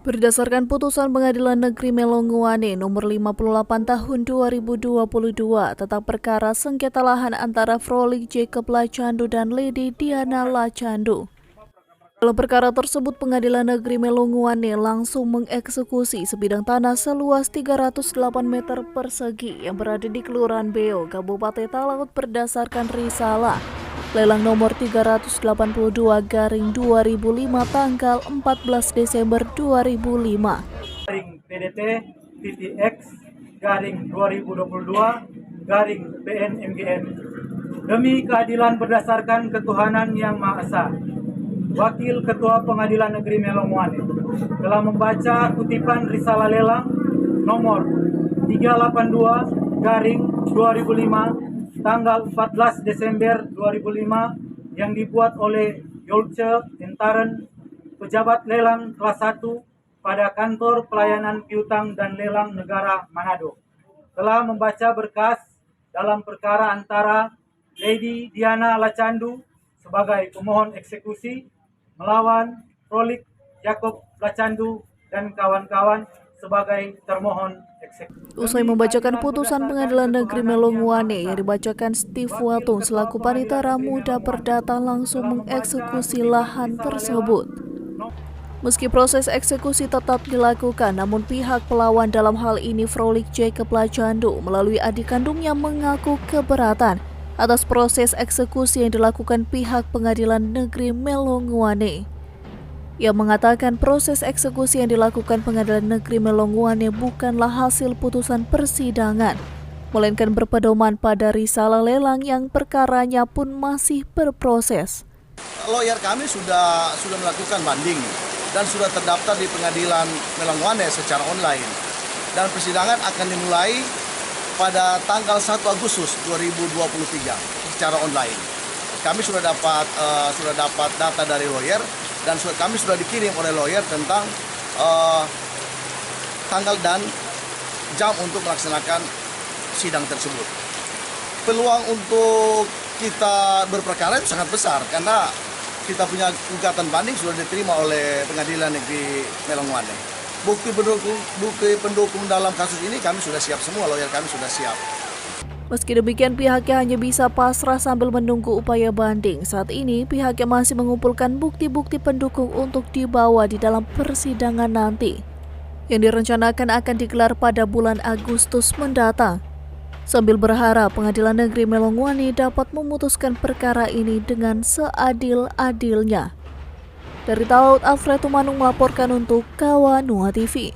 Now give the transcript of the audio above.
Berdasarkan putusan Pengadilan Negeri Melongowane nomor 58 tahun 2022 tentang perkara sengketa lahan antara Frolik Jacob Lacandu dan Lady Diana Lacandu. Dalam perkara tersebut, Pengadilan Negeri Melongowane langsung mengeksekusi sebidang tanah seluas 308 meter persegi yang berada di Kelurahan Beo, Kabupaten Talaut berdasarkan risalah lelang nomor 382/2005 tanggal 14 Desember 2005. PDT TTX garing 2022 garing PNMGN demi keadilan berdasarkan ketuhanan yang Maha Esa. Wakil Ketua Pengadilan Negeri Melongowane telah membaca kutipan risalah lelang nomor 382 garing 2005 tanggal 14 Desember 2005 yang dibuat oleh Yolce Entaren, pejabat lelang kelas 1 pada Kantor Pelayanan Piutang dan Lelang Negara Manado, telah membaca berkas dalam perkara antara Lady Diana Lacandu sebagai pemohon eksekusi melawan Frolik Jacob Lacandu dan kawan-kawan sebagai termohon eksekusi. Usai membacakan putusan Pengadilan Negeri Melongowane yang dibacakan Steve Watung selaku Panitera Muda Perdata langsung mengeksekusi lahan tersebut. Meski proses eksekusi tetap dilakukan, namun pihak pelawan dalam hal ini Frolik Jacob Lacandu melalui adik kandungnya mengaku keberatan atas proses eksekusi yang dilakukan pihak Pengadilan Negeri Melongowane. Ia mengatakan proses eksekusi yang dilakukan Pengadilan Negeri Melongowane bukanlah hasil putusan persidangan, melainkan berpedoman pada risalah lelang yang perkaranya pun masih berproses. Lawyer kami sudah melakukan banding dan sudah terdaftar di Pengadilan Melongowane secara online. Dan persidangan akan dimulai pada tanggal 1 Agustus 2023 secara online. Kami sudah dapat data dari lawyer dan kami sudah dikirim oleh lawyer tentang tanggal dan jam untuk melaksanakan sidang tersebut. Peluang untuk kita berperkara itu sangat besar karena kita punya gugatan banding sudah diterima oleh Pengadilan Negeri Melongowane. Bukti pendukung dalam kasus ini kami sudah siap semua, lawyer kami sudah siap. Meski demikian, pihaknya hanya bisa pasrah sambil menunggu upaya banding. Saat ini, pihaknya masih mengumpulkan bukti-bukti pendukung untuk dibawa di dalam persidangan nanti, yang direncanakan akan digelar pada bulan Agustus mendatang. Sambil berharap Pengadilan Negeri Melongowane dapat memutuskan perkara ini dengan seadil-adilnya. Dari Talaut, Alfred Tumanung melaporkan untuk Kawanua TV.